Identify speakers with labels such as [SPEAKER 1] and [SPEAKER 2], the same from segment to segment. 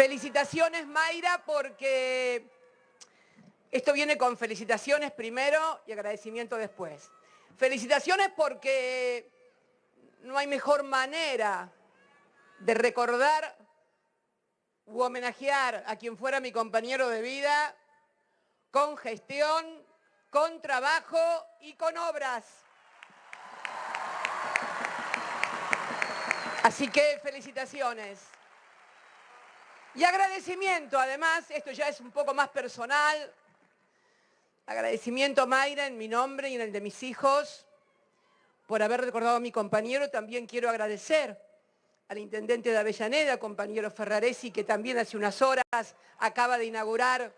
[SPEAKER 1] Felicitaciones, Mayra, porque esto viene con felicitaciones primero y agradecimiento después. Felicitaciones porque no hay mejor manera de recordar u homenajear a quien fuera mi compañero de vida con gestión, con trabajo y con obras. Así que felicitaciones. Y agradecimiento, además, esto ya es un poco más personal, agradecimiento, Mayra, en mi nombre y en el de mis hijos, por haber recordado a mi compañero. También quiero agradecer al intendente de Avellaneda, compañero Ferraresi, que también hace unas horas acaba de inaugurar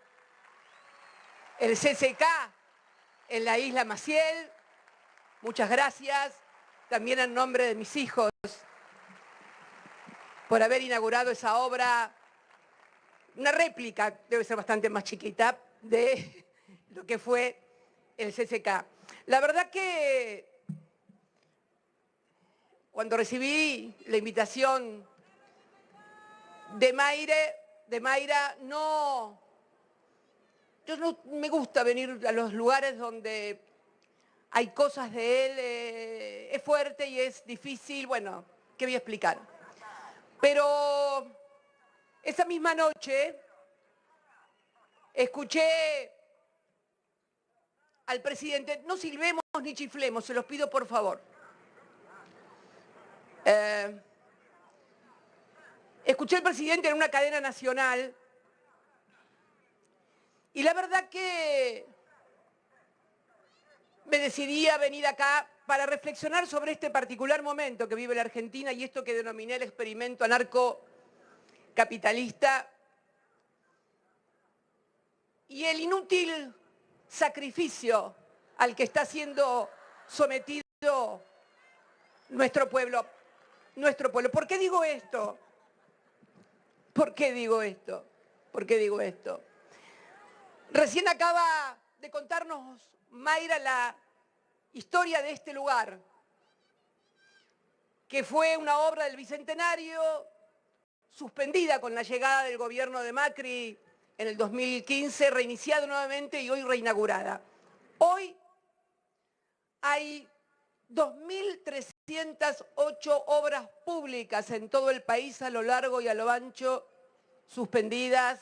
[SPEAKER 1] el CCK en la isla Maciel. Muchas gracias, también en nombre de mis hijos, por haber inaugurado esa obra, una réplica, debe ser bastante más chiquita, de lo que fue el CCK. La verdad que cuando recibí la invitación de Mayra, yo no me gusta venir a los lugares donde hay cosas de él, es fuerte y es difícil, bueno, ¿qué voy a explicar? Pero esa misma noche escuché al presidente, no silbemos ni chiflemos, se los pido por favor. Escuché al presidente en una cadena nacional y la verdad que me decidí a venir acá para reflexionar sobre este particular momento que vive la Argentina y esto que denominé el experimento anarcocapitalista y el inútil sacrificio al que está siendo sometido nuestro pueblo. ¿Por qué digo esto? ¿Por qué digo esto? ¿Por qué digo esto? Recién acaba de contarnos Mayra la historia de este lugar, que fue una obra del Bicentenario, suspendida con la llegada del gobierno de Macri en el 2015, reiniciada nuevamente y hoy reinaugurada. Hoy hay 2.308 obras públicas en todo el país, a lo largo y a lo ancho, suspendidas,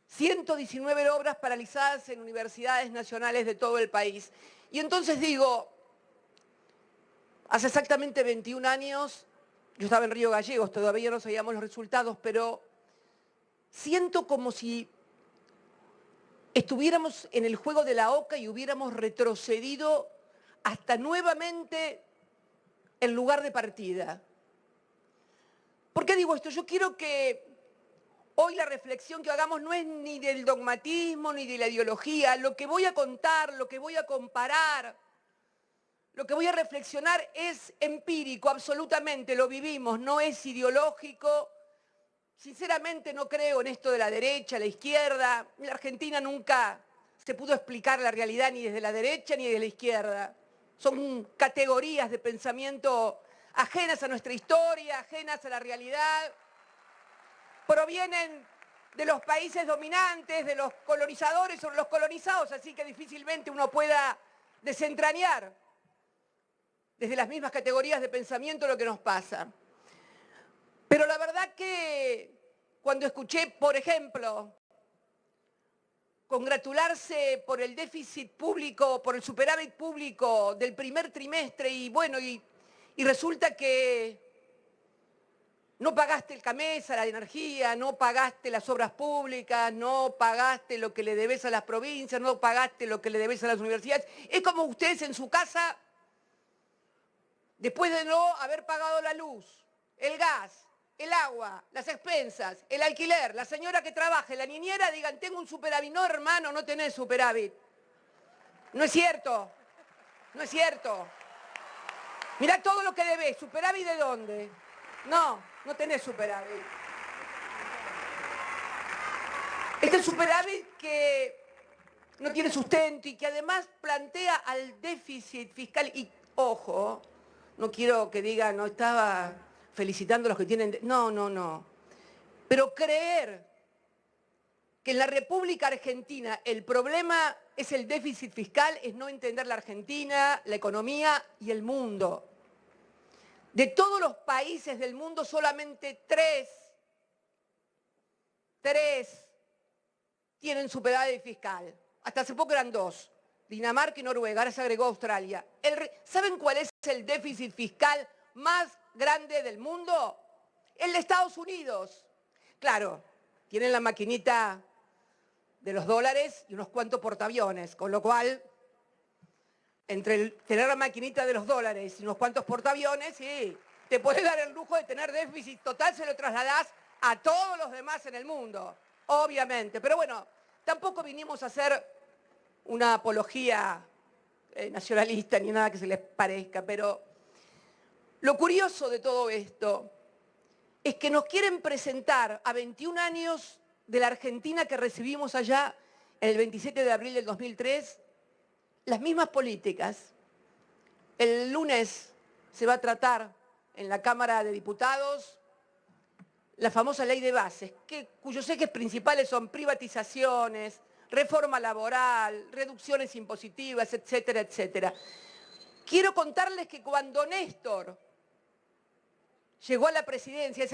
[SPEAKER 1] 119 obras paralizadas en universidades nacionales de todo el país. Y entonces digo, hace exactamente 21 años, yo estaba en Río Gallegos, todavía no sabíamos los resultados, pero siento como si estuviéramos en el juego de la oca y hubiéramos retrocedido hasta nuevamente el lugar de partida. ¿Por qué digo esto? Yo quiero que hoy la reflexión que hagamos no es ni del dogmatismo ni de la ideología. Lo que voy a contar, lo que voy a comparar, lo que voy a reflexionar es empírico, absolutamente, lo vivimos, no es ideológico. Sinceramente no creo en esto de la derecha, la izquierda. En la Argentina nunca se pudo explicar la realidad ni desde la derecha ni desde la izquierda. Son categorías de pensamiento ajenas a nuestra historia, ajenas a la realidad. Provienen de los países dominantes, de los colonizadores sobre los colonizados, así que difícilmente uno pueda desentrañar desde las mismas categorías de pensamiento lo que nos pasa. Pero la verdad que cuando escuché, por ejemplo, congratularse por el déficit público, por el superávit público del primer trimestre y resulta que no pagaste el CAMESA, la energía, no pagaste las obras públicas, no pagaste lo que le debes a las provincias, no pagaste lo que le debes a las universidades. Es como ustedes en su casa, después de no haber pagado la luz, el gas, el agua, las expensas, el alquiler, la señora que trabaje, la niñera, digan, tengo un superávit. No, hermano, no tenés superávit. No es cierto, no es cierto. Mirá todo lo que debés, ¿superávit de dónde? No, no tenés superávit. Este superávit que no tiene sustento y que además plantea al déficit fiscal. Y, ojo, no quiero que digan, no estaba felicitando a los que tienen... No. Pero creer que en la República Argentina el problema es el déficit fiscal es no entender la Argentina, la economía y el mundo. De todos los países del mundo, solamente tres tienen superávit fiscal. Hasta hace poco eran dos, Dinamarca y Noruega, ahora se agregó Australia. ¿Saben cuál es el déficit fiscal más grande del mundo? El de Estados Unidos. Claro, tienen la maquinita de los dólares y unos cuantos portaaviones, con lo cual, entre tener la maquinita de los dólares y unos cuantos portaaviones, sí, te puedes dar el lujo de tener déficit total, se lo trasladás a todos los demás en el mundo, obviamente. Pero bueno, tampoco vinimos a hacer una apología nacionalista ni nada que se les parezca, pero lo curioso de todo esto es que nos quieren presentar a 21 años de la Argentina que recibimos allá en el 27 de abril del 2003, las mismas políticas. El lunes se va a tratar en la Cámara de Diputados la famosa ley de bases, cuyos ejes principales son privatizaciones, reforma laboral, reducciones impositivas, etcétera, etcétera. Quiero contarles que cuando Néstor llegó a la presidencia,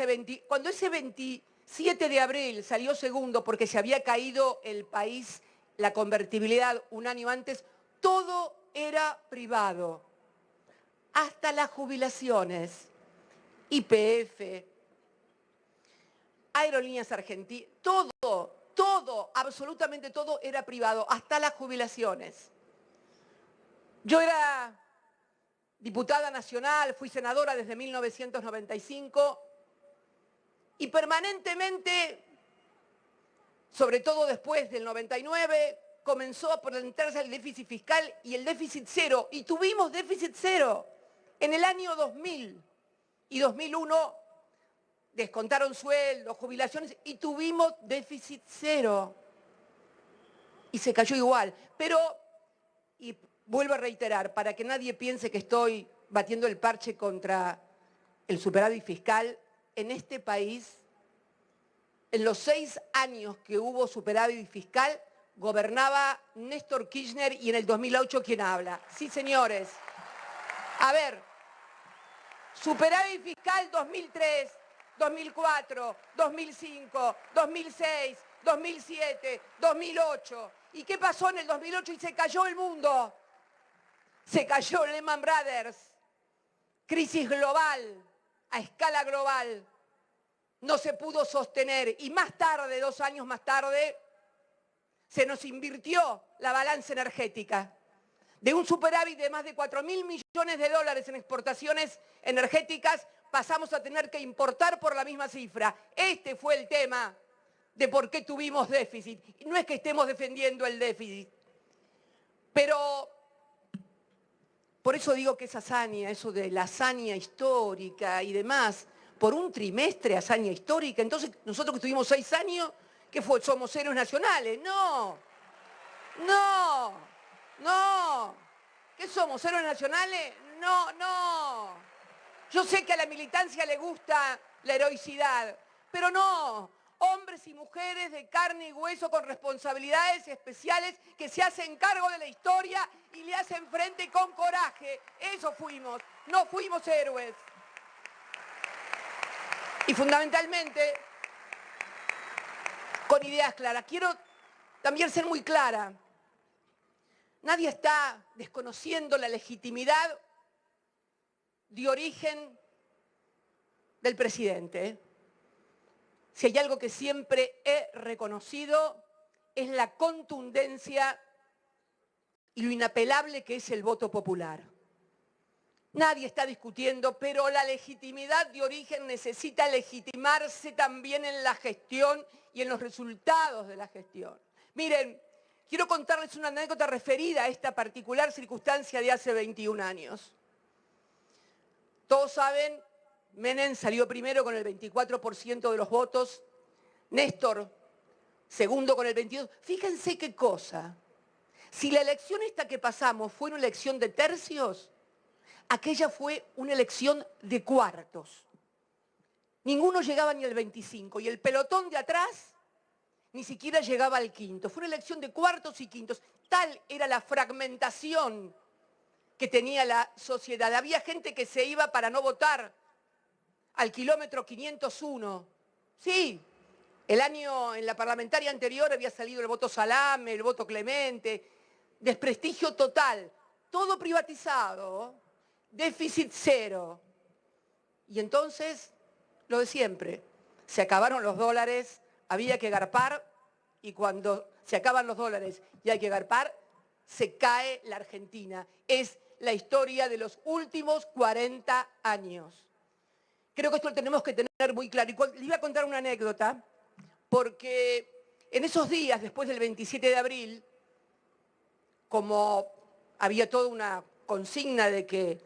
[SPEAKER 1] cuando ese 27 de abril salió segundo porque se había caído el país, la convertibilidad un año antes, todo era privado, hasta las jubilaciones, YPF, Aerolíneas Argentinas, todo, absolutamente todo era privado, hasta las jubilaciones. Yo era diputada nacional, fui senadora desde 1995 y permanentemente, sobre todo después del 99, comenzó a presentarse el déficit fiscal y el déficit cero, y tuvimos déficit cero. En el año 2000 y 2001 descontaron sueldos, jubilaciones y tuvimos déficit cero. Y se cayó igual. Pero, y vuelvo a reiterar, para que nadie piense que estoy batiendo el parche contra el superávit fiscal, en este país, en los 6 años que hubo superávit fiscal, gobernaba Néstor Kirchner y en el 2008, ¿quién habla? Sí, señores. A ver, superávit fiscal 2003, 2004, 2005, 2006, 2007, 2008. ¿Y qué pasó en el 2008? Y se cayó el mundo. Se cayó Lehman Brothers. Crisis global, a escala global. No se pudo sostener. Y más tarde, 2 años más tarde, se nos invirtió la balanza energética. De un superávit de más de 4.000 millones de dólares en exportaciones energéticas, pasamos a tener que importar por la misma cifra. Este fue el tema de por qué tuvimos déficit. Y no es que estemos defendiendo el déficit, pero por eso digo que es hazaña, eso de la hazaña histórica y demás, por un trimestre hazaña histórica. Entonces, nosotros que estuvimos 6 años, ¿qué fue? ¿Somos héroes nacionales? No, no, no. ¿Qué somos? ¿Héroes nacionales? No, no. Yo sé que a la militancia le gusta la heroicidad, pero no. Hombres y mujeres de carne y hueso con responsabilidades especiales que se hacen cargo de la historia y le hacen frente con coraje. Eso fuimos, no fuimos héroes. Y fundamentalmente, con ideas claras. Quiero también ser muy clara. Nadie está desconociendo la legitimidad de origen del presidente. Si hay algo que siempre he reconocido es la contundencia y lo inapelable que es el voto popular. Nadie está discutiendo, pero la legitimidad de origen necesita legitimarse también en la gestión y en los resultados de la gestión. Miren, quiero contarles una anécdota referida a esta particular circunstancia de hace 21 años. Todos saben, Menem salió primero con el 24% de los votos, Néstor segundo con el 22%. Fíjense qué cosa. Si la elección esta que pasamos fue una elección de tercios, aquella fue una elección de cuartos. ninguno llegaba ni al 25 y el pelotón de atrás ni siquiera llegaba al quinto. Fue una elección de cuartos y quintos. Tal era la fragmentación que tenía la sociedad. Había gente que se iba para no votar al kilómetro 501. Sí, en la parlamentaria anterior había salido el voto salame, el voto clemente, desprestigio total, todo privatizado, déficit cero. Y entonces, lo de siempre, se acabaron los dólares, había que garpar, y cuando se acaban los dólares y hay que garpar, se cae la Argentina. Es la historia de los últimos 40 años. Creo que esto lo tenemos que tener muy claro. Y le iba a contar una anécdota, porque en esos días, después del 27 de abril, como había toda una consigna de que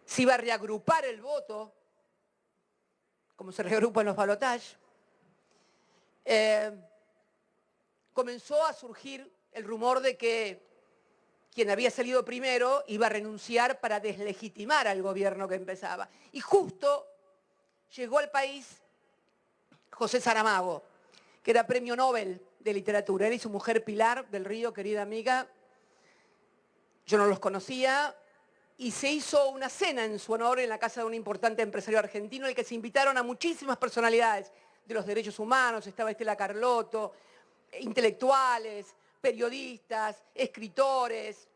[SPEAKER 1] se iba a reagrupar el voto, como se reagrupan los balotajes, comenzó a surgir el rumor de que quien había salido primero iba a renunciar para deslegitimar al gobierno que empezaba. Y justo llegó al país José Saramago, que era premio Nobel de literatura. Él y su mujer Pilar del Río, querida amiga, yo no los conocía, y se hizo una cena en su honor en la casa de un importante empresario argentino, en el que se invitaron a muchísimas personalidades de los derechos humanos. Estaba Estela Carlotto, intelectuales, periodistas, escritores.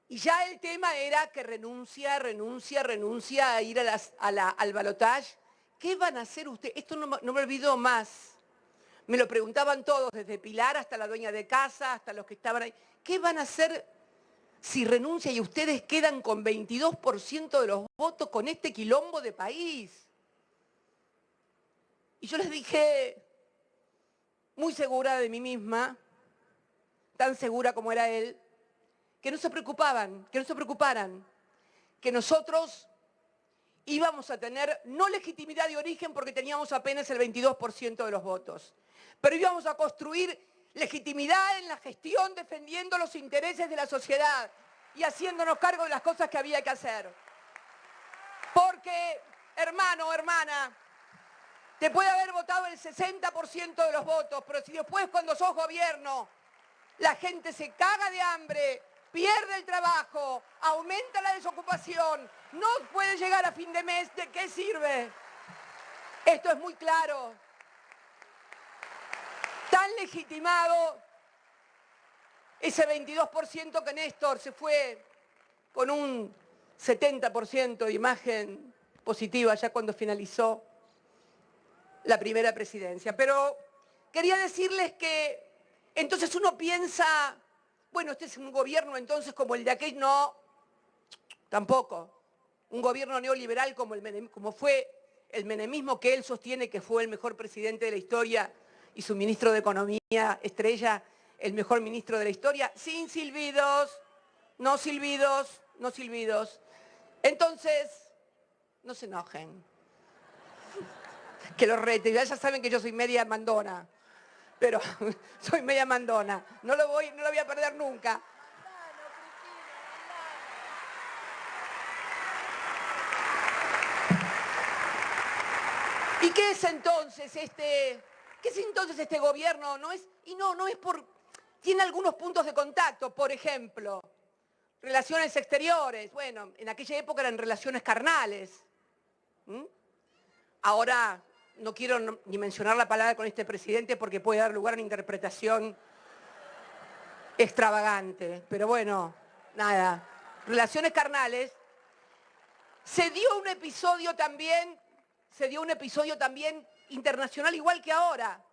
[SPEAKER 1] Y ya el tema era que renuncia a ir al balotaje. ¿Qué van a hacer ustedes? Esto no me olvidó más. Me lo preguntaban todos, desde Pilar hasta la dueña de casa, hasta los que estaban ahí. ¿Qué van a hacer si renuncia y ustedes quedan con 22% de los votos con este quilombo de país? Y yo les dije, muy segura de mí misma, tan segura como era él, que no se preocuparan, que nosotros íbamos a tener no legitimidad de origen porque teníamos apenas el 22% de los votos, pero íbamos a construir legitimidad en la gestión defendiendo los intereses de la sociedad y haciéndonos cargo de las cosas que había que hacer. Porque, hermano, hermana, te puede haber votado el 60% de los votos, pero si después cuando sos gobierno la gente se caga de hambre, pierde el trabajo, aumenta la desocupación, no puede llegar a fin de mes, ¿de qué sirve? Esto es muy claro. Tan legitimado ese 22% que Néstor se fue con un 70% de imagen positiva ya cuando finalizó la primera presidencia. Pero quería decirles que entonces uno piensa, bueno, este es un gobierno entonces como el de aquel. No, tampoco. Un gobierno neoliberal como fue el menemismo, que él sostiene que fue el mejor presidente de la historia, y su ministro de Economía, Estrella, el mejor ministro de la historia, sin silbidos, no silbidos, no silbidos. Entonces, no se enojen. Que los rete, ya saben que yo soy media mandona, pero soy media mandona, no lo voy a perder nunca. ¿Y qué es entonces este gobierno? No es por... Tiene algunos puntos de contacto, por ejemplo, relaciones exteriores. Bueno, en aquella época eran relaciones carnales. Ahora no quiero ni mencionar la palabra con este presidente porque puede dar lugar a una interpretación extravagante. Pero bueno, nada, relaciones carnales. Se dio un episodio también internacional, igual que ahora,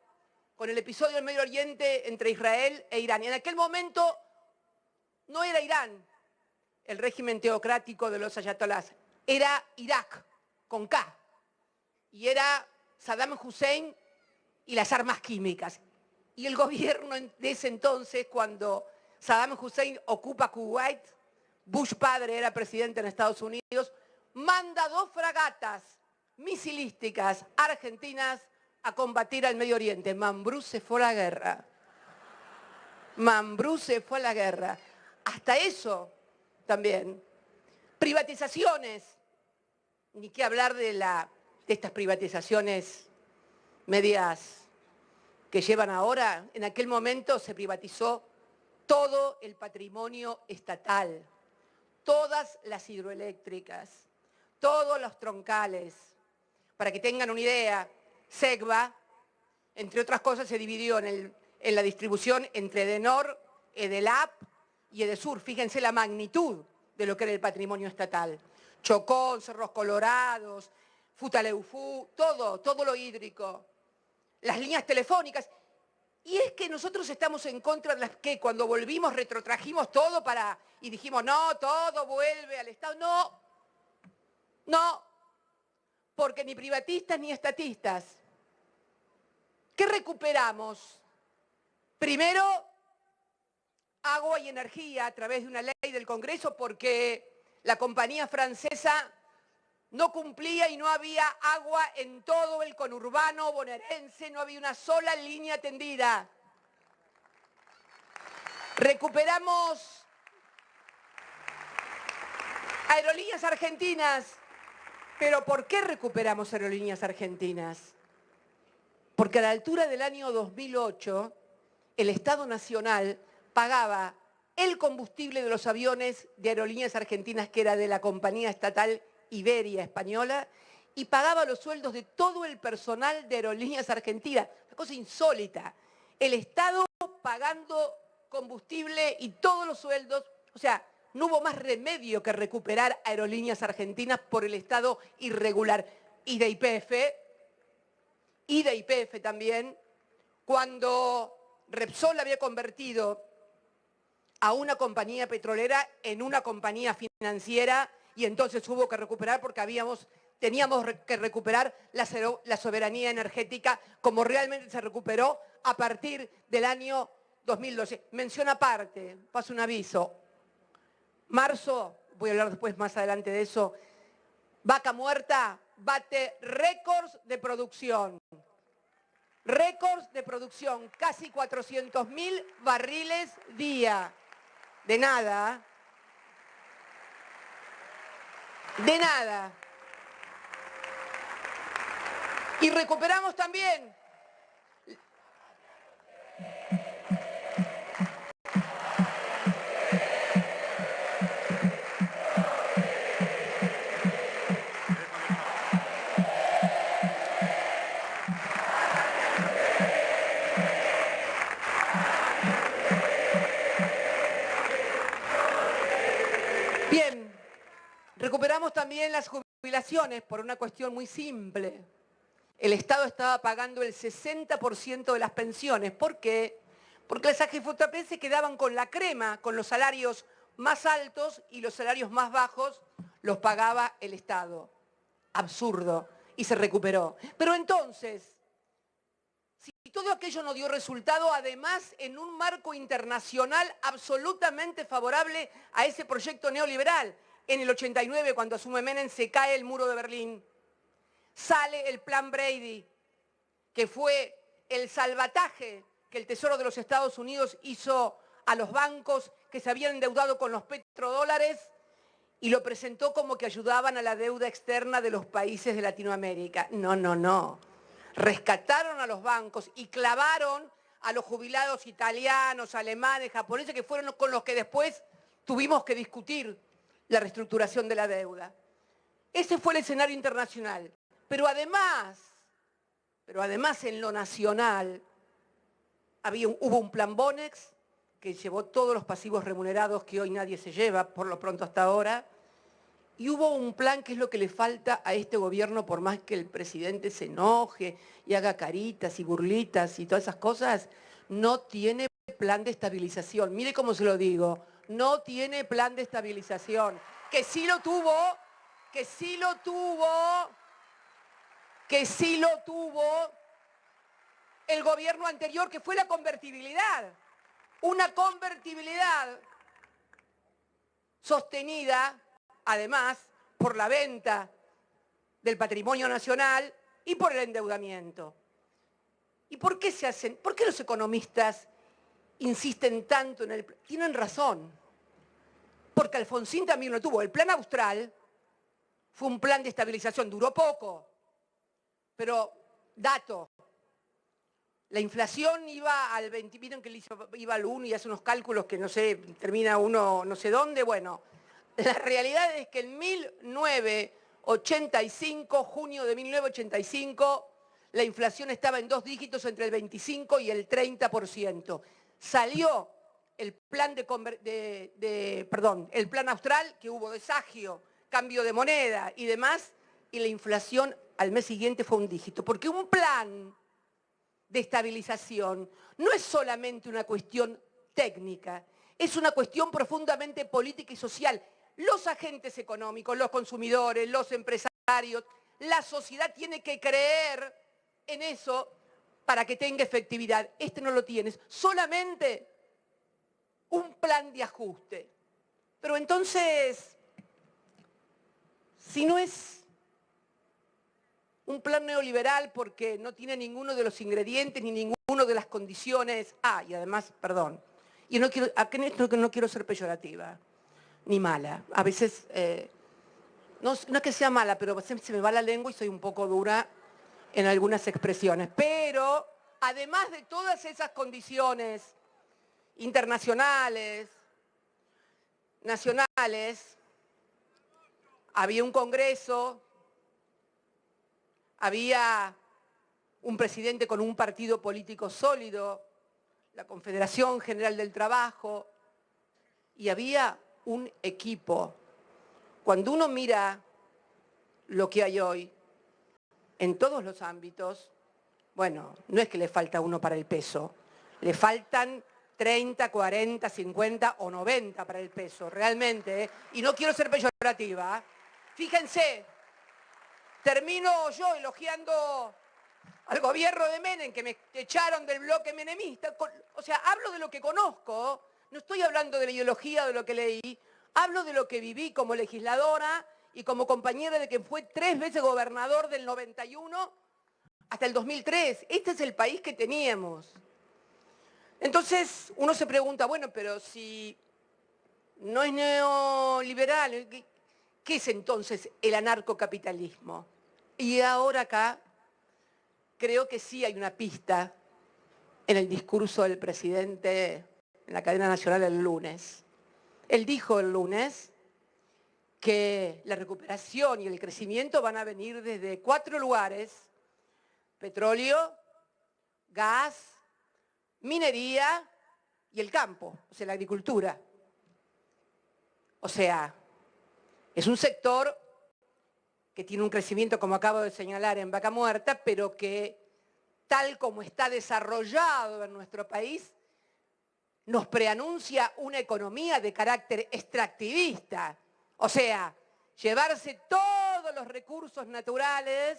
[SPEAKER 1] con el episodio del Medio Oriente entre Israel e Irán. Y en aquel momento no era Irán el régimen teocrático de los ayatolás, era Irak, con K, y era Saddam Hussein y las armas químicas. Y el gobierno de ese entonces, cuando Saddam Hussein ocupa Kuwait, Bush padre era presidente en Estados Unidos, manda 2 fragatas misilísticas argentinas a combatir al Medio Oriente. Mambrú se fue a la guerra. Mambrú se fue a la guerra. Hasta eso también. Privatizaciones. Ni qué hablar de la de estas privatizaciones medias que llevan ahora, en aquel momento se privatizó todo el patrimonio estatal, todas las hidroeléctricas, todos los troncales. Para que tengan una idea, Segva, entre otras cosas, se dividió en la distribución entre Edenor, Edelap y Edesur. Fíjense la magnitud de lo que era el patrimonio estatal. Chocón, Cerros Colorados, Futaleufú, todo lo hídrico. Las líneas telefónicas. Y es que nosotros estamos en contra de las que cuando volvimos retrotrajimos todo y dijimos, no, todo vuelve al Estado. No, porque ni privatistas ni estatistas. ¿Qué recuperamos? Primero, agua y energía a través de una ley del Congreso porque la compañía francesa no cumplía y no había agua en todo el conurbano bonaerense, no había una sola línea tendida. Recuperamos Aerolíneas Argentinas. ¿Pero por qué recuperamos Aerolíneas Argentinas? Porque a la altura del año 2008, el Estado Nacional pagaba el combustible de los aviones de Aerolíneas Argentinas, que era de la compañía estatal Iberia española, y pagaba los sueldos de todo el personal de Aerolíneas Argentinas. Una cosa insólita. El Estado pagando combustible y todos los sueldos. O sea, no hubo más remedio que recuperar Aerolíneas Argentinas por el Estado irregular. Y de YPF también, cuando Repsol había convertido a una compañía petrolera en una compañía financiera, y entonces hubo que recuperar porque teníamos que recuperar la soberanía energética como realmente se recuperó a partir del año 2012. Mención aparte, paso un aviso. Marzo, voy a hablar después más adelante de eso, Vaca Muerta bate récords de producción. Récords de producción, casi 400.000 barriles día. De nada. De nada. Y recuperamos también las jubilaciones por una cuestión muy simple. El Estado estaba pagando el 60% de las pensiones. ¿Por qué? Porque las AGFP se quedaban con la crema, con los salarios más altos y los salarios más bajos los pagaba el Estado. Absurdo. Y se recuperó. Pero entonces, si todo aquello no dio resultado, además en un marco internacional absolutamente favorable a ese proyecto neoliberal, en el 89, cuando asume Menem, se cae el muro de Berlín. Sale el Plan Brady, que fue el salvataje que el Tesoro de los Estados Unidos hizo a los bancos que se habían endeudado con los petrodólares y lo presentó como que ayudaban a la deuda externa de los países de Latinoamérica. No. Rescataron a los bancos y clavaron a los jubilados italianos, alemanes, japoneses, que fueron con los que después tuvimos que discutir la reestructuración de la deuda. Ese fue el escenario internacional. Pero además en lo nacional hubo un plan Bonex que llevó todos los pasivos remunerados que hoy nadie se lleva, por lo pronto hasta ahora, y hubo un plan que es lo que le falta a este gobierno, por más que el presidente se enoje y haga caritas y burlitas y todas esas cosas, no tiene plan de estabilización. Mire cómo se lo digo, no tiene plan de estabilización, que sí lo tuvo el gobierno anterior, que fue la convertibilidad. Una convertibilidad sostenida, además, por la venta del patrimonio nacional y por el endeudamiento. ¿Y por qué los economistas insisten tanto en el plan? Tienen razón, porque Alfonsín también lo tuvo. El plan Austral fue un plan de estabilización, duró poco, pero dato, la inflación iba al 20, vieron que iba al 1 y hace unos cálculos que no sé, termina uno no sé dónde, bueno, la realidad es que en 1985, junio de 1985, la inflación estaba en 2 dígitos entre el 25 y el 30%. Salió el plan el plan austral, que hubo desagio, cambio de moneda y demás, y la inflación al mes siguiente fue 1 dígito. Porque un plan de estabilización no es solamente una cuestión técnica, es una cuestión profundamente política y social. Los agentes económicos, los consumidores, los empresarios, la sociedad tiene que creer en eso para que tenga efectividad. Este no lo tienes, solamente un plan de ajuste. Pero entonces, si no es un plan neoliberal porque no tiene ninguno de los ingredientes ni ninguno de las condiciones, y además, perdón, y no quiero ser peyorativa ni mala. A veces, no es que sea mala, pero se me va la lengua y soy un poco dura en algunas expresiones. Pero, además de todas esas condiciones internacionales, nacionales, había un Congreso, había un presidente con un partido político sólido, la Confederación General del Trabajo, y había un equipo. Cuando uno mira lo que hay hoy, en todos los ámbitos, bueno, no es que le falta uno para el peso, le faltan 30, 40, 50 o 90 para el peso, realmente, ¿eh? Y no quiero ser peyorativa. Fíjense, termino yo elogiando al gobierno de Menem, que me echaron del bloque menemista. O sea, hablo de lo que conozco, no estoy hablando de la ideología de lo que leí, hablo de lo que viví como legisladora y como compañera de que fue 3 veces gobernador del 91 hasta el 2003. Este es el país que teníamos. Entonces uno se pregunta, bueno, pero si no es neoliberal, ¿qué es entonces el anarcocapitalismo? Y ahora acá creo que sí hay una pista en el discurso del presidente en la cadena nacional el lunes. Él dijo el lunes que la recuperación y el crecimiento van a venir desde 4 lugares: petróleo, gas, minería y el campo, o sea, la agricultura. O sea, es un sector que tiene un crecimiento, como acabo de señalar, en Vaca Muerta, pero que, tal como está desarrollado en nuestro país, nos preanuncia una economía de carácter extractivista. O sea, llevarse todos los recursos naturales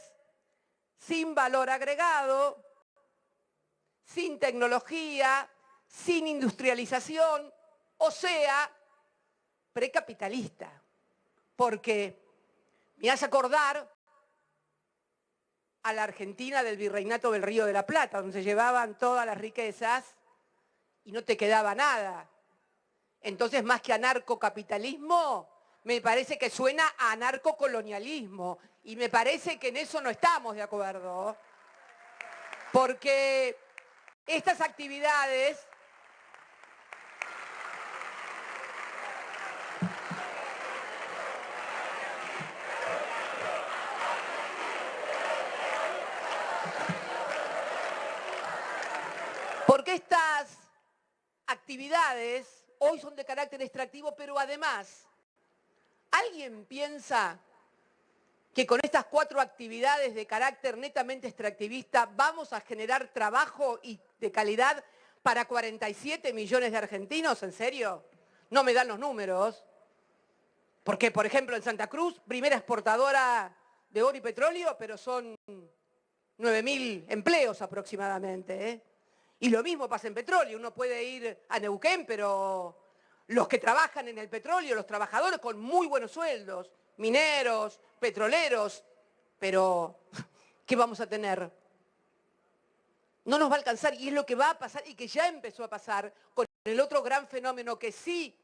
[SPEAKER 1] sin valor agregado, sin tecnología, sin industrialización, o sea, precapitalista. Porque me hace acordar a la Argentina del virreinato del Río de la Plata, donde se llevaban todas las riquezas y no te quedaba nada. Entonces, más que anarcocapitalismo, me parece que suena a anarcocolonialismo. Y me parece que en eso no estamos de acuerdo. Porque estas actividades hoy son de carácter extractivo, pero además, ¿alguien piensa que con estas 4 actividades de carácter netamente extractivista vamos a generar trabajo y de calidad para 47 millones de argentinos? ¿En serio? No me dan los números. Porque, por ejemplo, en Santa Cruz, primera exportadora de oro y petróleo, pero son 9.000 empleos aproximadamente, ¿eh? Y lo mismo pasa en petróleo. Uno puede ir a Neuquén, pero los que trabajan en el petróleo, los trabajadores con muy buenos sueldos, mineros, petroleros, pero ¿qué vamos a tener? No nos va a alcanzar, y es lo que va a pasar y que ya empezó a pasar con el otro gran fenómeno que sí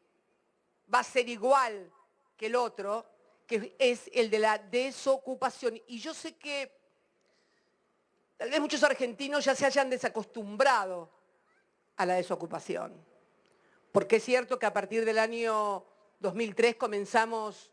[SPEAKER 1] va a ser igual que el otro, que es el de la desocupación. Y yo sé que Tal vez muchos argentinos ya se hayan desacostumbrado a la desocupación, porque es cierto que a partir del año 2003 comenzamos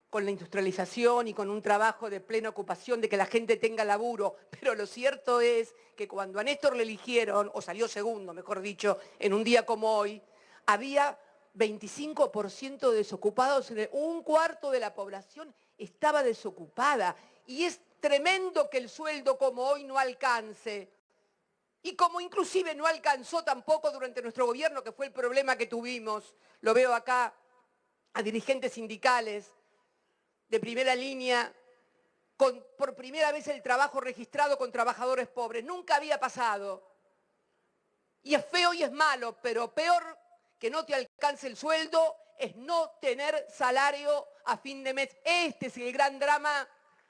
[SPEAKER 1] con la industrialización y con un trabajo de plena ocupación, de que la gente tenga laburo, pero lo cierto es que cuando a Néstor le eligieron, o salió segundo, mejor dicho, en un día como hoy, había 25% de desocupados, un cuarto de la población estaba desocupada, y es tremendo que el sueldo como hoy no alcance, y como inclusive no alcanzó tampoco durante nuestro gobierno, que fue el problema que tuvimos. Lo veo acá a dirigentes sindicales de primera línea, con por primera vez el trabajo registrado con trabajadores pobres. Nunca había pasado. Y es feo y es malo, pero peor que no te alcance el sueldo es no tener salario a fin de mes. Este es el gran drama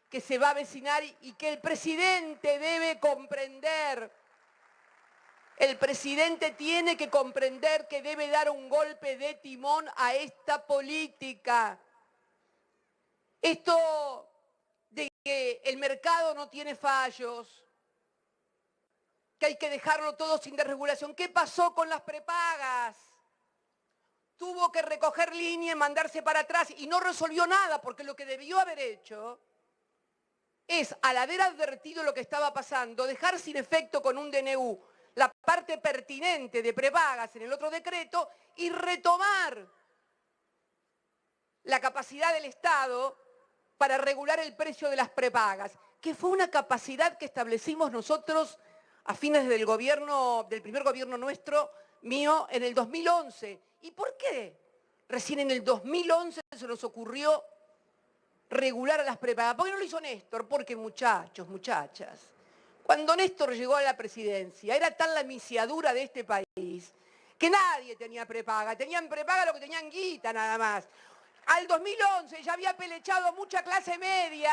[SPEAKER 1] que se va a avecinar y que el presidente debe comprender. El presidente tiene que comprender que debe dar un golpe de timón a esta política. Esto de que el mercado no tiene fallos, que hay que dejarlo todo sin desregulación. ¿Qué pasó con las prepagas? Tuvo que recoger línea y mandarse para atrás y no resolvió nada, porque lo que debió haber hecho es, al haber advertido lo que estaba pasando, dejar sin efecto con un DNU la parte pertinente de prepagas en el otro decreto y retomar la capacidad del Estado para regular el precio de las prepagas, que fue una capacidad que establecimos nosotros a fines del primer gobierno nuestro, mío, en el 2011. ¿Y por qué? Recién en el 2011 se nos ocurrió regular a las prepagas. ¿Por qué no lo hizo Néstor? Porque muchachos, muchachas, cuando Néstor llegó a la presidencia, era tal la misiadura de este país que nadie tenía prepaga. Tenían prepaga lo que tenían guita nada más. Al 2011 ya había pelechado mucha clase media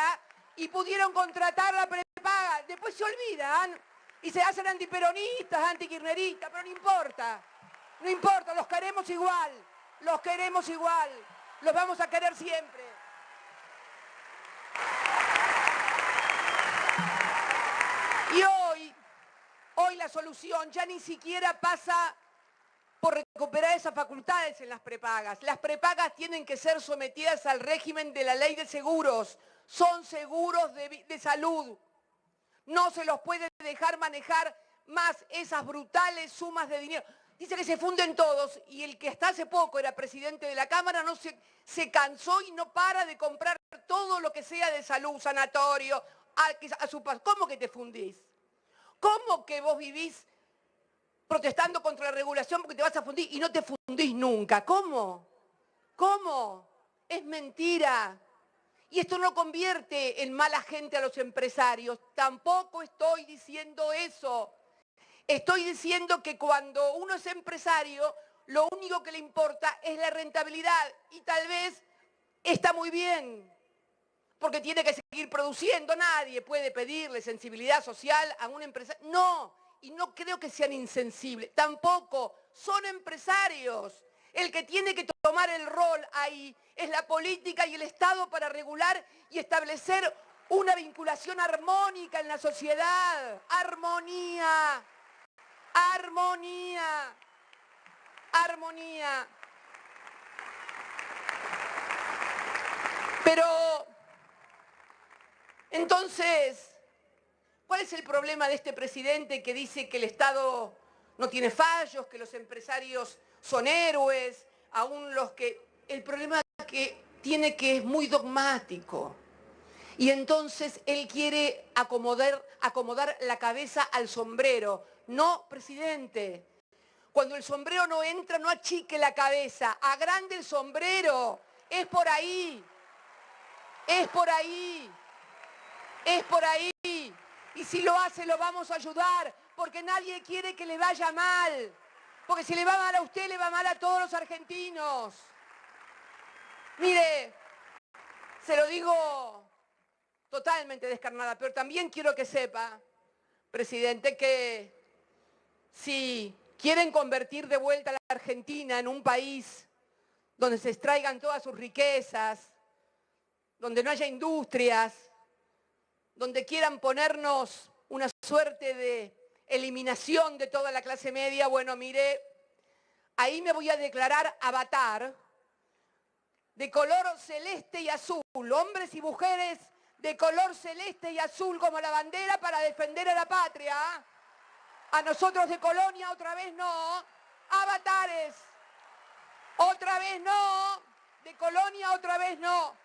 [SPEAKER 1] y pudieron contratar la prepaga. Después se olvidan y se hacen antiperonistas, antikirchneristas, pero no importa. No importa, los queremos igual. Los queremos igual. Los vamos a querer siempre. Y hoy la solución ya ni siquiera pasa por recuperar esas facultades en las prepagas. Las prepagas tienen que ser sometidas al régimen de la ley de seguros. Son seguros de salud. No se los puede dejar manejar más esas brutales sumas de dinero. Dice que se funden todos y el que hasta hace poco era presidente de la Cámara se cansó y no para de comprar todo lo que sea de salud, sanatorio, a su paso. ¿Cómo que te fundís? ¿Cómo que vos vivís protestando contra la regulación porque te vas a fundir y no te fundís nunca? ¿Cómo? ¿Cómo? Es mentira. Y esto no convierte en mala gente a los empresarios. Tampoco estoy diciendo eso. Estoy diciendo que cuando uno es empresario, lo único que le importa es la rentabilidad. Y tal vez está muy bien, porque tiene que seguir produciendo. Nadie puede pedirle sensibilidad social a un empresario. No. Y no creo que sean insensibles, tampoco, son empresarios. El que tiene que tomar el rol ahí es la política y el Estado para regular y establecer una vinculación armónica en la sociedad. Armonía, armonía, armonía. Pero, entonces, ¿cuál es el problema de este presidente que dice que el Estado no tiene fallos, que los empresarios son héroes, aún los que... El problema que tiene que es muy dogmático. Y entonces él quiere acomodar la cabeza al sombrero. No, presidente. Cuando el sombrero no entra, no achique la cabeza. Agrande el sombrero. Es por ahí. Es por ahí. Es por ahí. Y si lo hace, lo vamos a ayudar, porque nadie quiere que le vaya mal. Porque si le va mal a usted, le va mal a todos los argentinos. Mire, se lo digo totalmente descarnada, pero también quiero que sepa, presidente, que si quieren convertir de vuelta a la Argentina en un país donde se extraigan todas sus riquezas, donde no haya industrias, donde quieran ponernos una suerte de eliminación de toda la clase media. Bueno, mire, ahí me voy a declarar avatar de color celeste y azul, hombres y mujeres de color celeste y azul como la bandera para defender a la patria. A nosotros de Colonia otra vez no, avatares, otra vez no, de Colonia otra vez no.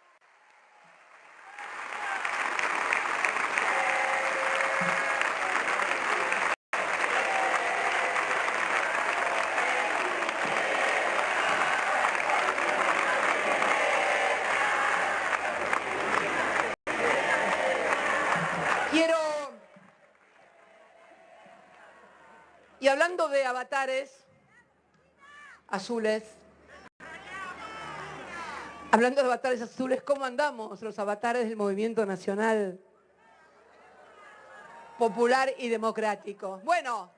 [SPEAKER 1] Y hablando de avatares azules, ¿cómo andamos los avatares del Movimiento Nacional Popular y Democrático? Bueno,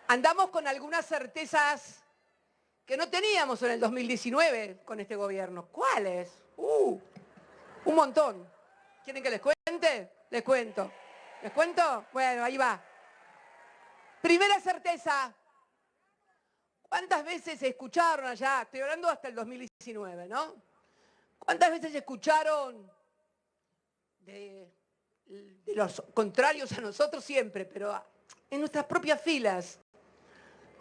[SPEAKER 1] andamos con algunas certezas que no teníamos en el 2019 con este gobierno. ¿Cuáles? Un montón. ¿Quieren que les cuente? Les cuento. ¿Les cuento? Bueno, ahí va. Primera certeza. ¿Cuántas veces escucharon allá? Estoy hablando hasta el 2019, ¿no? ¿Cuántas veces escucharon de los contrarios a nosotros siempre, pero en nuestras propias filas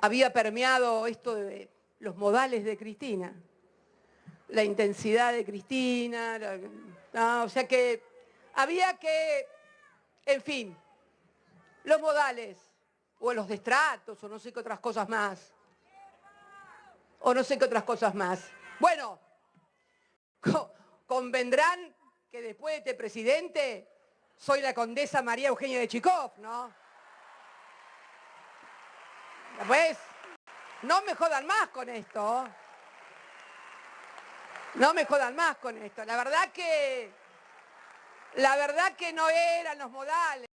[SPEAKER 1] había permeado esto de los modales de Cristina, la intensidad de Cristina, o sea que había que, en fin, los modales, o los destratos, o no sé qué otras cosas más. Bueno, convendrán que después de este presidente soy la condesa María Eugenia de Chicov, ¿no? Pues, no me jodan más con esto. No me jodan más con esto. La verdad que no eran los modales.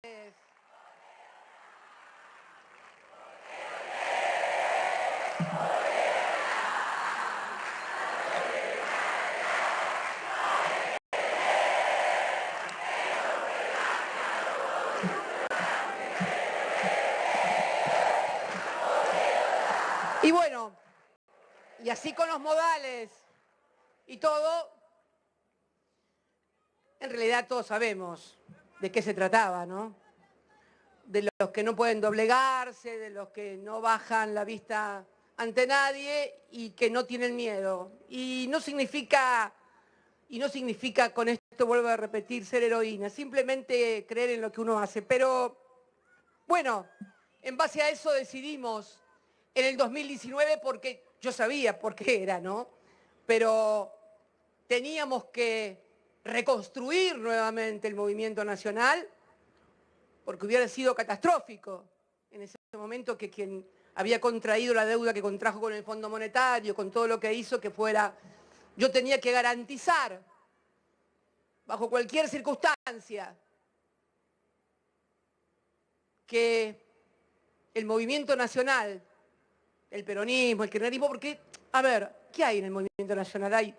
[SPEAKER 1] Y bueno, y así con los modales y todo, en realidad todos sabemos de qué se trataba, ¿no? De los que no pueden doblegarse, de los que no bajan la vista ante nadie y que no tienen miedo. Y no significa, con esto vuelvo a repetir, ser heroína, simplemente creer en lo que uno hace. Pero, bueno, en base a eso decidimos en el 2019, porque yo sabía por qué era, ¿no? Pero teníamos que reconstruir nuevamente el movimiento nacional, porque hubiera sido catastrófico en ese momento que quien había contraído la deuda que contrajo con el Fondo Monetario, con todo lo que hizo, que fuera, yo tenía que garantizar, bajo cualquier circunstancia, que el movimiento nacional, el peronismo, el kirchnerismo, porque, a ver, ¿qué hay en el movimiento nacional? Hay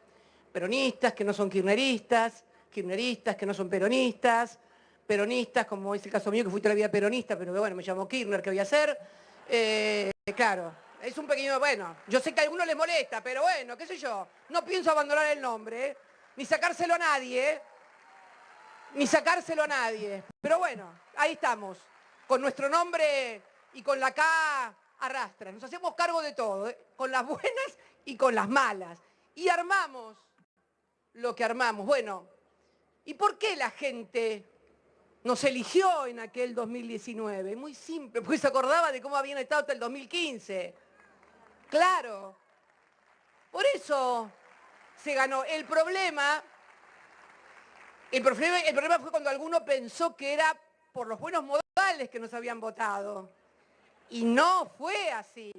[SPEAKER 1] peronistas que no son kirchneristas, kirchneristas que no son peronistas, peronistas, como es el caso mío, que fui toda la vida peronista, pero que bueno, me llamo Kirchner, ¿qué voy a hacer? Claro, es un pequeño, bueno, yo sé que a algunos les molesta, pero bueno, qué sé yo, no pienso abandonar el nombre, ni sacárselo a nadie, pero bueno, ahí estamos, con nuestro nombre y con la K arrastra, nos hacemos cargo de todo, con las buenas y con las malas, y armamos lo que armamos. Bueno, ¿y por qué la gente nos eligió en aquel 2019? Muy simple, porque se acordaba de cómo habían estado hasta el 2015. Claro, por eso se ganó. El problema fue cuando alguno pensó que era por los buenos modales que nos habían votado. Y no fue así.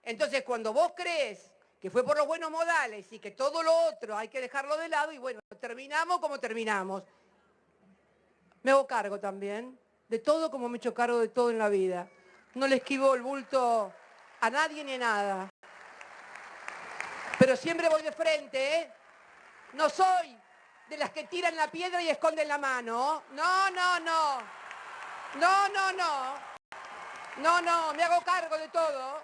[SPEAKER 1] Entonces, cuando vos crees que fue por los buenos modales y que todo lo otro hay que dejarlo de lado, y bueno, terminamos como terminamos. Me hago cargo también de todo como me he hecho cargo de todo en la vida. No le esquivo el bulto a nadie ni a nada. Pero siempre voy de frente, ¿eh? No soy de las que tiran la piedra y esconden la mano. No, no, no. No, no, no. No, no, me hago cargo de todo.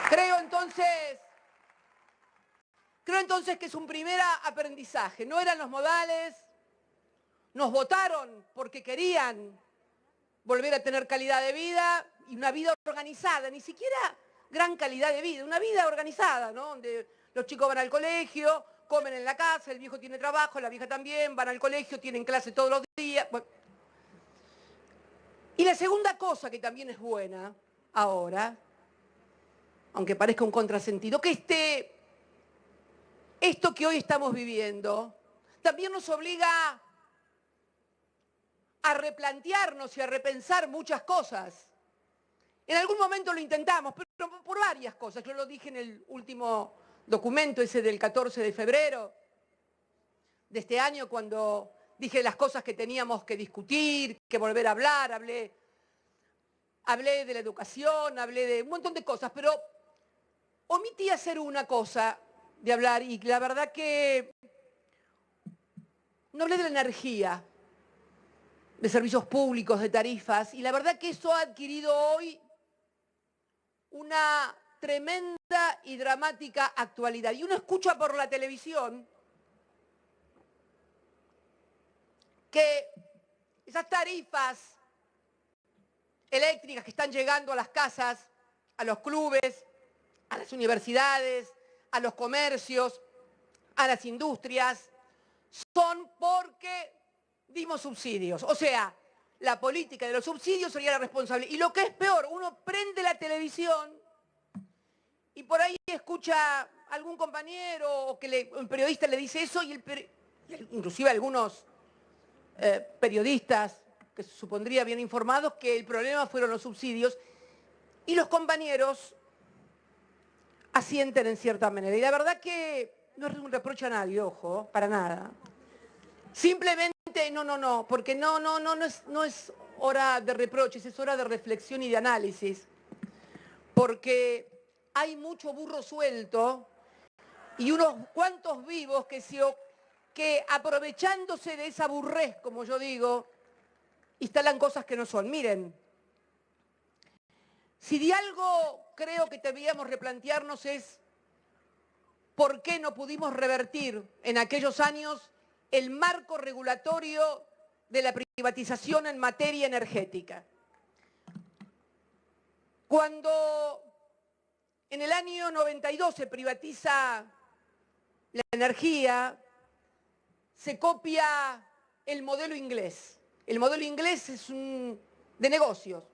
[SPEAKER 1] Creo entonces que es un primer aprendizaje. No eran los modales, nos votaron porque querían volver a tener calidad de vida y una vida organizada, ni siquiera gran calidad de vida, una vida organizada, ¿no? Donde los chicos van al colegio, comen en la casa, el viejo tiene trabajo, la vieja también, van al colegio, tienen clase todos los días. Bueno. Y la segunda cosa que también es buena ahora, aunque parezca un contrasentido, que esto que hoy estamos viviendo también nos obliga a replantearnos y a repensar muchas cosas. En algún momento lo intentamos, pero por varias cosas. Yo lo dije en el último documento, ese del 14 de febrero de este año, cuando dije las cosas que teníamos que discutir, que volver a hablar, hablé de la educación, hablé de un montón de cosas, pero omití hacer una cosa de hablar y la verdad que no hablé de la energía, de servicios públicos, de tarifas, y la verdad que eso ha adquirido hoy una tremenda y dramática actualidad. Y uno escucha por la televisión que esas tarifas eléctricas que están llegando a las casas, a los clubes, a las universidades, a los comercios, a las industrias, son porque dimos subsidios. O sea, la política de los subsidios sería la responsable. Y lo que es peor, uno prende la televisión y por ahí escucha a algún compañero o que un periodista le dice eso y inclusive algunos periodistas que se supondría bien informados que el problema fueron los subsidios y los compañeros asienten en cierta manera. Y la verdad que no es un reproche a nadie, ojo, para nada. Simplemente, no, porque no es hora de reproches, es hora de reflexión y de análisis. Porque hay mucho burro suelto y unos cuantos vivos que aprovechándose de esa burrez, como yo digo, instalan cosas que no son. Miren, si de algo creo que deberíamos replantearnos es por qué no pudimos revertir en aquellos años el marco regulatorio de la privatización en materia energética. Cuando en el año 92 se privatiza la energía, se copia el modelo inglés. El modelo inglés es de negocios.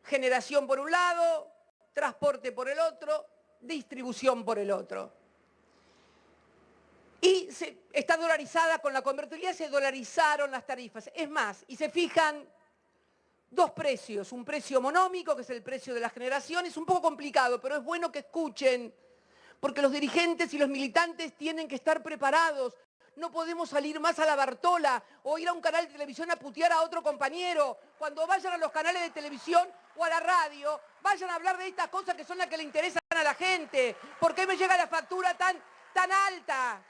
[SPEAKER 1] Generación por un lado, transporte por el otro, distribución por el otro. Y está dolarizada con la convertibilidad, se dolarizaron las tarifas. Es más, y se fijan dos precios, un precio monómico, que es el precio de la generación, es un poco complicado, pero es bueno que escuchen, porque los dirigentes y los militantes tienen que estar preparados. No podemos salir más a la Bartola o ir a un canal de televisión a putear a otro compañero. Cuando vayan a los canales de televisión o a la radio, vayan a hablar de estas cosas que son las que le interesan a la gente. ¿Por qué me llega la factura tan alta?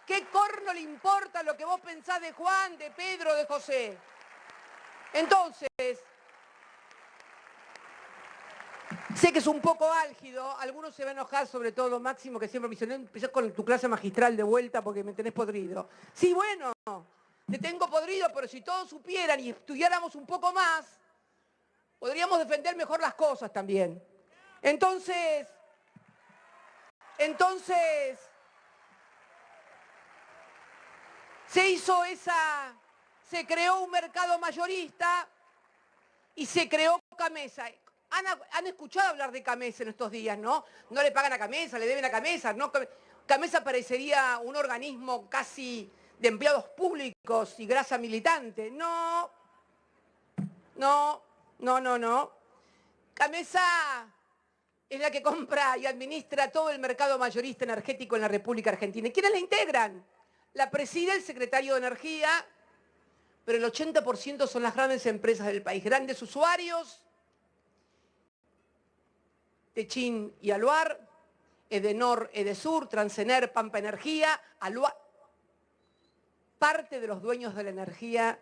[SPEAKER 1] ¿Qué corno le importa lo que vos pensás de Juan, de Pedro, de José? Entonces, sé que es un poco álgido, algunos se van a enojar, sobre todo Máximo, que siempre me dice, no empezás con tu clase magistral de vuelta porque me tenés podrido. Sí, bueno, te tengo podrido, pero si todos supieran y estudiáramos un poco más, podríamos defender mejor las cosas también. Entonces, se creó un mercado mayorista y se creó Camesa. Han escuchado hablar de Camesa en estos días, ¿no? No le pagan a Camesa, le deben a Camesa, ¿no? Camesa parecería un organismo casi de empleados públicos y grasa militante. No. Camesa es la que compra y administra todo el mercado mayorista energético en la República Argentina. ¿Y quiénes la integran? La preside el secretario de Energía, pero el 80% son las grandes empresas del país, grandes usuarios, Techin y Aluar, Edenor, Edesur, Transener, Pampa Energía, Aluar. parte de los dueños de la energía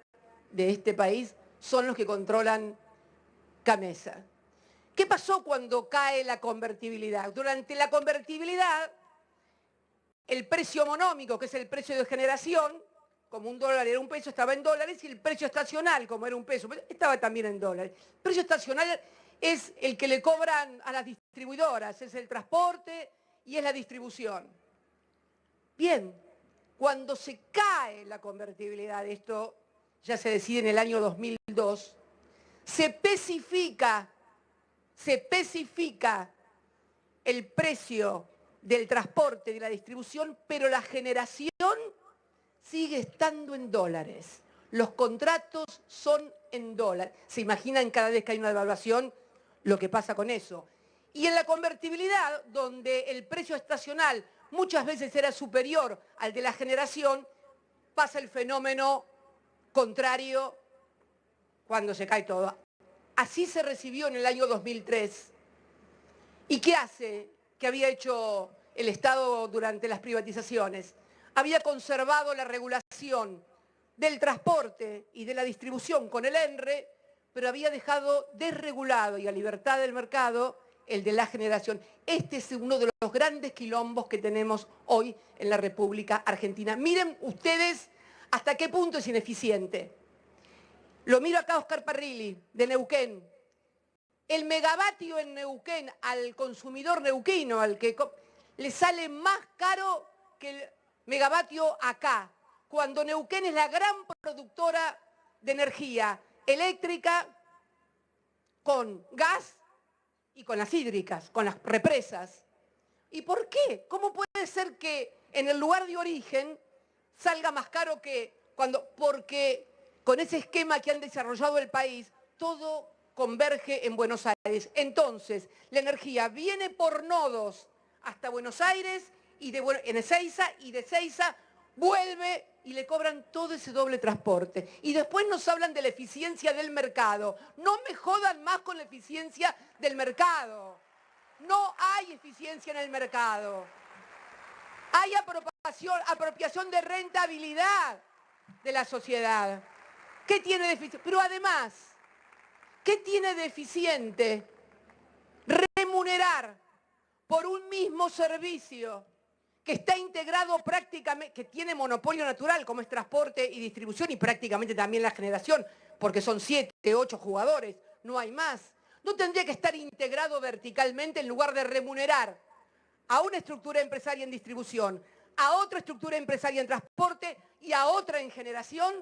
[SPEAKER 1] de este país son los que controlan Gamesa. ¿Qué pasó cuando cae la convertibilidad? Durante la convertibilidad, el precio monómico, que es el precio de generación, como un dólar era un peso, estaba en dólares, y el precio estacional, como era un peso, estaba también en dólares. El precio estacional es el que le cobran a las distribuidoras, es el transporte y es la distribución. Bien, cuando se cae la convertibilidad, esto ya se decide en el año 2002, se especifica el precio del transporte, de la distribución, pero la generación sigue estando en dólares. Los contratos son en dólares. ¿Se imaginan cada vez que hay una devaluación lo que pasa con eso? Y en la convertibilidad, donde el precio estacional muchas veces era superior al de la generación, pasa el fenómeno contrario cuando se cae todo. Así se recibió en el año 2003. ¿Y qué hace? ¿Qué había hecho el Estado durante las privatizaciones? Había conservado la regulación del transporte y de la distribución con el ENRE, pero había dejado desregulado y a libertad del mercado el de la generación. Este es uno de los grandes quilombos que tenemos hoy en la República Argentina. Miren ustedes hasta qué punto es ineficiente. Lo miro acá a Oscar Parrilli, de Neuquén. El megavatio en Neuquén al consumidor neuquino, al que le sale más caro que el megavatio acá, cuando Neuquén es la gran productora de energía eléctrica con gas y con las hídricas, con las represas. ¿Y por qué? ¿Cómo puede ser que en el lugar de origen salga más caro que cuando? Porque con ese esquema que han desarrollado el país, todo converge en Buenos Aires. Entonces, la energía viene por nodos hasta Buenos Aires y en Ezeiza, y de Ezeiza vuelve y le cobran todo ese doble transporte. Y después nos hablan de la eficiencia del mercado. No me jodan más con la eficiencia del mercado. No hay eficiencia en el mercado. Hay apropiación de rentabilidad de la sociedad. ¿Qué tiene de eficiente? Pero además, ¿qué tiene de eficiente remunerar por un mismo servicio que está integrado prácticamente, que tiene monopolio natural como es transporte y distribución y prácticamente también la generación, porque son 7, 8 jugadores, no hay más? ¿No tendría que estar integrado verticalmente en lugar de remunerar a una estructura empresaria en distribución, a otra estructura empresaria en transporte y a otra en generación?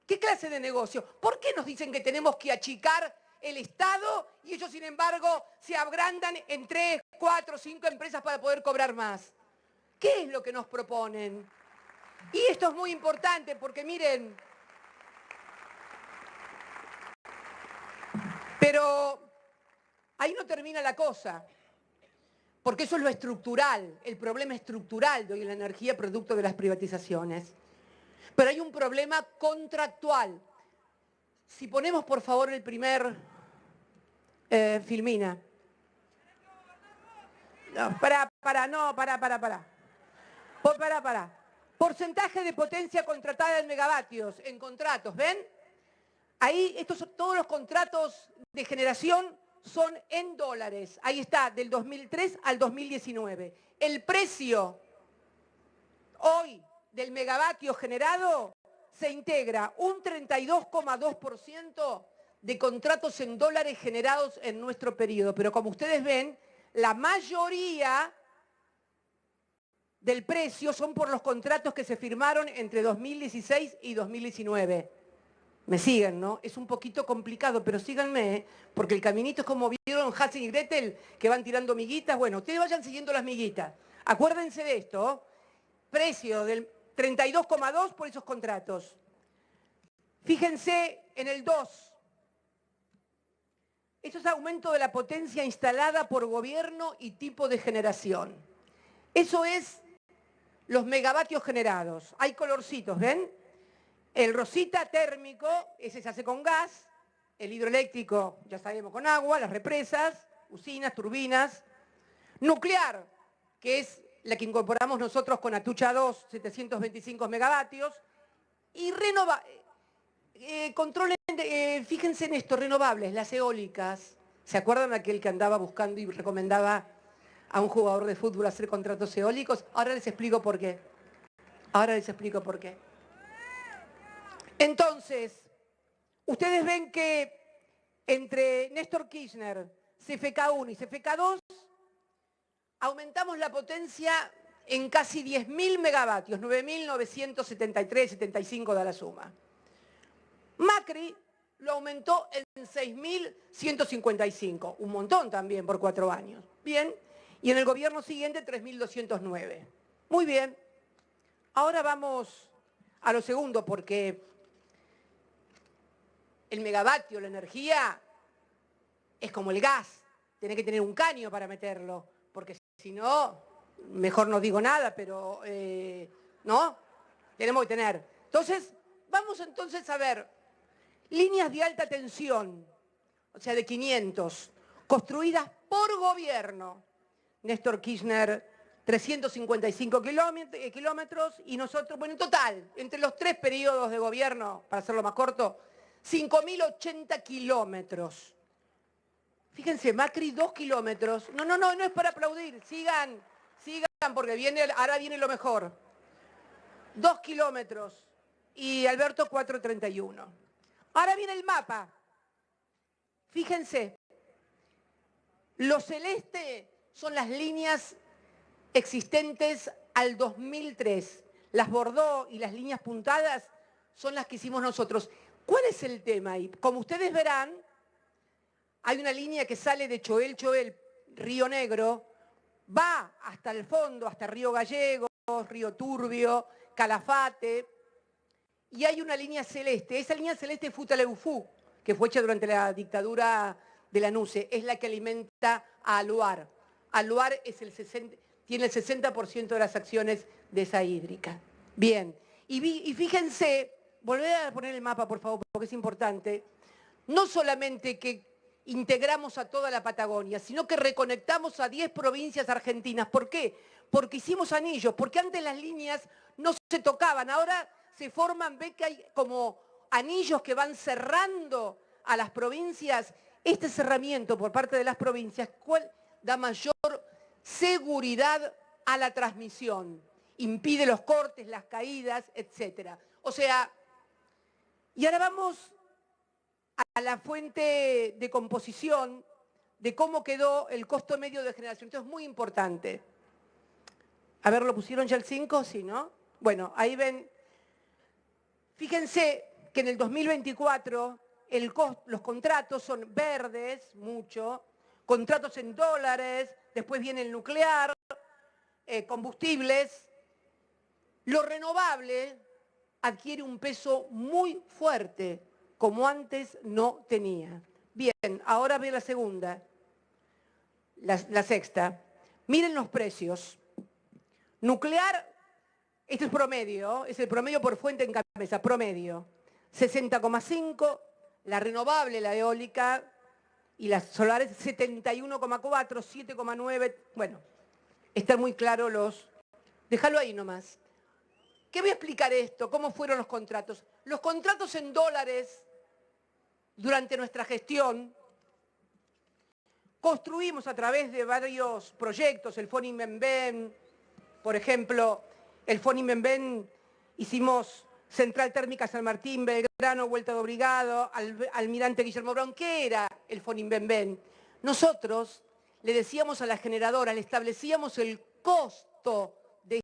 [SPEAKER 1] ¿Qué clase de negocio? ¿Por qué nos dicen que tenemos que achicar el Estado y ellos, sin embargo, se agrandan en 3, 4, 5 empresas para poder cobrar más? ¿Qué es lo que nos proponen? Y esto es muy importante porque, miren, pero ahí no termina la cosa, porque eso es lo estructural, el problema estructural de hoy en la energía producto de las privatizaciones. Pero hay un problema contractual. Si ponemos, por favor, el primer filmina. No, para. Porcentaje de potencia contratada en megavatios, en contratos, ¿ven? Ahí, todos los contratos de generación son en dólares. Ahí está, del 2003 al 2019. El precio hoy del megavatio generado se integra un 32,2% de contratos en dólares generados en nuestro periodo. Pero como ustedes ven, la mayoría del precio son por los contratos que se firmaron entre 2016 y 2019. Me siguen, ¿no? Es un poquito complicado, pero síganme, porque el caminito es como vieron Hansel y Gretel, que van tirando miguitas. Bueno, ustedes vayan siguiendo las miguitas. Acuérdense de esto, precio del 32,2 por esos contratos. Fíjense en el 2. Esto es aumento de la potencia instalada por gobierno y tipo de generación. Eso es los megavatios generados. Hay colorcitos, ¿ven? El rosita térmico, ese se hace con gas. El hidroeléctrico, ya sabemos, con agua, las represas, usinas, turbinas. Nuclear, que es la que incorporamos nosotros con Atucha 2, 725 megavatios. Y controlen, fíjense en esto, renovables, las eólicas. ¿Se acuerdan aquel que andaba buscando y recomendaba a un jugador de fútbol hacer contratos eólicos? Ahora les explico por qué. Ahora les explico por qué. Entonces, ustedes ven que entre Néstor Kirchner, CFK1 y CFK2, aumentamos la potencia en casi 10.000 megavatios, 9.973, 75 da la suma. Macri lo aumentó en 6.155, un montón también por 4 años. Bien, y en el gobierno siguiente 3.209. Muy bien, ahora vamos a lo segundo, porque el megavatio, la energía, es como el gas, tenés que tener un caño para meterlo, porque si no, mejor no digo nada, pero ¿no? Tenemos que tener. Entonces, vamos entonces a ver líneas de alta tensión, o sea, de 500, construidas por gobierno. Néstor Kirchner, 355 kilómetros, y nosotros, bueno, en total, entre los 3 periodos de gobierno, para hacerlo más corto, 5.080 kilómetros. Fíjense, Macri 2 kilómetros. No es para aplaudir. Sigan, porque ahora viene lo mejor. 2 kilómetros. Y Alberto 4,31. Ahora viene el mapa. Fíjense. Lo celeste son las líneas existentes al 2003. Las bordó y las líneas puntadas son las que hicimos nosotros. ¿Cuál es el tema ahí? Como ustedes verán, hay una línea que sale de Choel, Río Negro, va hasta el fondo, hasta Río Gallegos, Río Turbio, Calafate, y hay una línea celeste. Esa línea celeste es Futaleufú, que fue hecha durante la dictadura de la NUCE, es la que alimenta a Aluar. Aluar tiene el 60% de las acciones de esa hídrica. Bien, y fíjense, volvé a poner el mapa, por favor, porque es importante, no solamente que integramos a toda la Patagonia, sino que reconectamos a 10 provincias argentinas. ¿Por qué? Porque hicimos anillos, porque antes las líneas no se tocaban, ahora se forman, ve que hay como anillos que van cerrando a las provincias. Este cerramiento por parte de las provincias da mayor seguridad a la transmisión, impide los cortes, las caídas, etc. O sea, y ahora vamos a la fuente de composición de cómo quedó el costo medio de generación. Esto es muy importante. A ver, ¿lo pusieron ya el 5? Sí, ¿no? Bueno, ahí ven. Fíjense que en el 2024 los contratos son verdes, mucho, contratos en dólares, después viene el nuclear, combustibles. Lo renovable adquiere un peso muy fuerte, como antes no tenía. Bien, ahora ve la segunda, la sexta. Miren los precios. Nuclear, este es promedio, es el promedio por fuente en cabeza, promedio. 60,5, la renovable, la eólica, y las solares 71,4, 7,9. Bueno, están muy claros los... Déjalo ahí nomás. ¿Qué voy a explicar esto? ¿Cómo fueron los contratos? Los contratos en dólares, durante nuestra gestión, construimos a través de varios proyectos, el FONIMBEN, por ejemplo, el FONIMBEN, hicimos Central Térmica San Martín, Belgrano, Vuelta de Obligado, Almirante Guillermo Brown. ¿Qué era el FONIMBEN? Nosotros le decíamos a la generadora, le establecíamos el costo de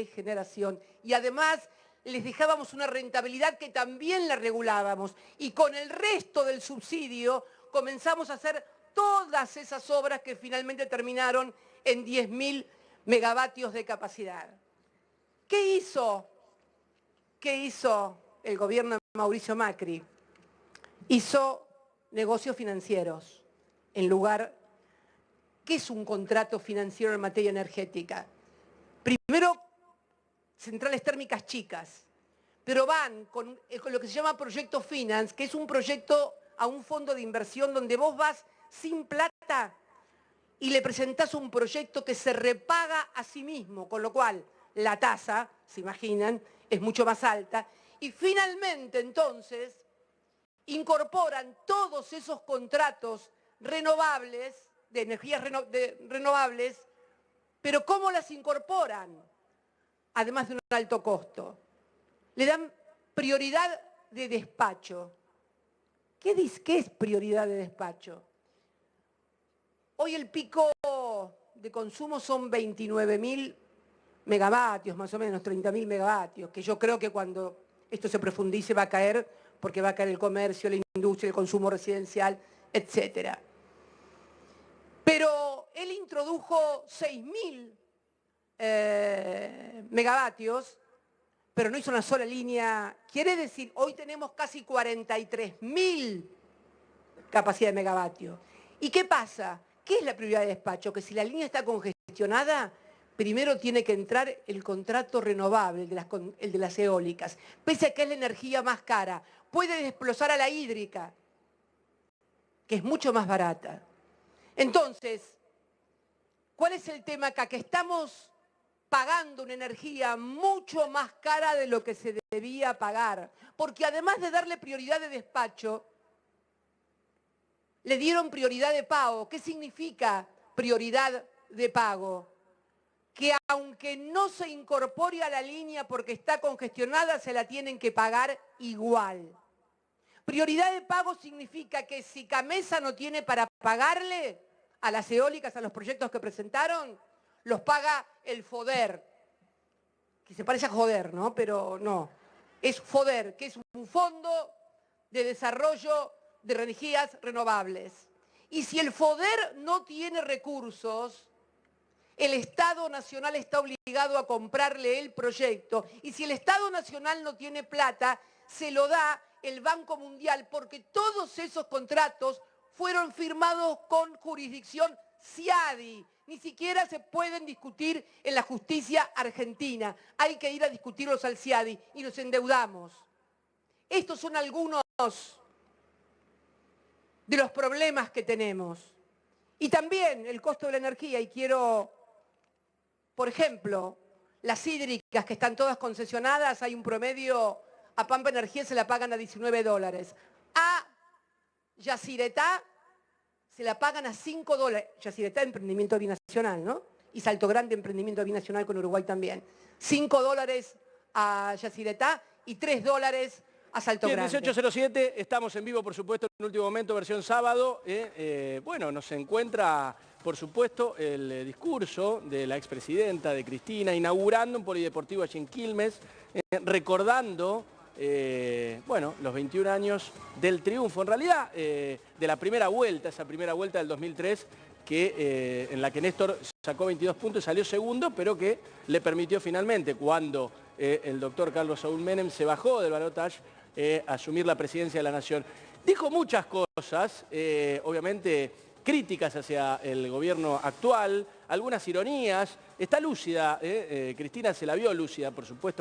[SPEAKER 1] generación, y además les dejábamos una rentabilidad que también la regulábamos, y con el resto del subsidio comenzamos a hacer todas esas obras que finalmente terminaron en 10.000 megavatios de capacidad. ¿Qué hizo el gobierno de Mauricio Macri? Hizo negocios financieros en lugar... ¿Qué es un contrato financiero en materia energética? Primero, centrales térmicas chicas, pero van con lo que se llama Proyecto Finance, que es un proyecto a un fondo de inversión donde vos vas sin plata y le presentás un proyecto que se repaga a sí mismo, con lo cual la tasa, se imaginan, es mucho más alta. Y finalmente, entonces, incorporan todos esos contratos renovables, de energías renovables, pero ¿cómo las incorporan? Además de un alto costo. Le dan prioridad de despacho. ¿Qué es prioridad de despacho? Hoy el pico de consumo son 29.000 megavatios, más o menos, 30.000 megavatios, que yo creo que cuando esto se profundice va a caer, porque va a caer el comercio, la industria, el consumo residencial, etc. Pero él introdujo 6.000 megavatios, pero no hizo una sola línea. Quiere decir, hoy tenemos casi 43.000 capacidad de megavatios. ¿Y qué pasa? ¿Qué es la prioridad de despacho? Que si la línea está congestionada, primero tiene que entrar el contrato renovable, el de las eólicas. Pese a que es la energía más cara, puede desplazar a la hídrica, que es mucho más barata. Entonces, ¿cuál es el tema acá? Que estamos pagando una energía mucho más cara de lo que se debía pagar. Porque además de darle prioridad de despacho, le dieron prioridad de pago. ¿Qué significa prioridad de pago? Que aunque no se incorpore a la línea porque está congestionada, se la tienen que pagar igual. Prioridad de pago significa que si Camesa no tiene para pagarle a las eólicas, a los proyectos que presentaron, los paga el FODER, que se parece a joder, ¿no? Pero no, es FODER, que es un fondo de desarrollo de energías renovables. Y si el FODER no tiene recursos, el Estado Nacional está obligado a comprarle el proyecto. Y si el Estado Nacional no tiene plata, se lo da el Banco Mundial, porque todos esos contratos fueron firmados con jurisdicción CIADI. Ni siquiera se pueden discutir en la justicia argentina. Hay que ir a discutirlos al CIADI y nos endeudamos. Estos son algunos de los problemas que tenemos. Y también el costo de la energía, y quiero, por ejemplo, las hídricas que están todas concesionadas, hay un promedio, a Pampa Energía se la pagan a $19. A Yacyretá se la pagan a $5. Yacyretá, emprendimiento binacional, ¿no? Y Salto Grande, emprendimiento binacional con Uruguay también. $5 a Yacyretá y $3 a Salto Grande.
[SPEAKER 2] 18:07, estamos en vivo, por supuesto, en Último Momento, versión sábado. Bueno, nos encuentra, por supuesto, el discurso de la expresidenta, de Cristina, inaugurando un polideportivo allí en Quilmes, recordando, bueno, los 21 años del triunfo, en realidad, de la primera vuelta, esa primera vuelta del 2003, en la que Néstor sacó 22 puntos y salió segundo, pero que le permitió finalmente, cuando el doctor Carlos Saúl Menem se bajó del balotaje, asumir la presidencia de la Nación. Dijo muchas cosas, obviamente críticas hacia el gobierno actual, algunas ironías. Está lúcida, Cristina se la vio lúcida, por supuesto,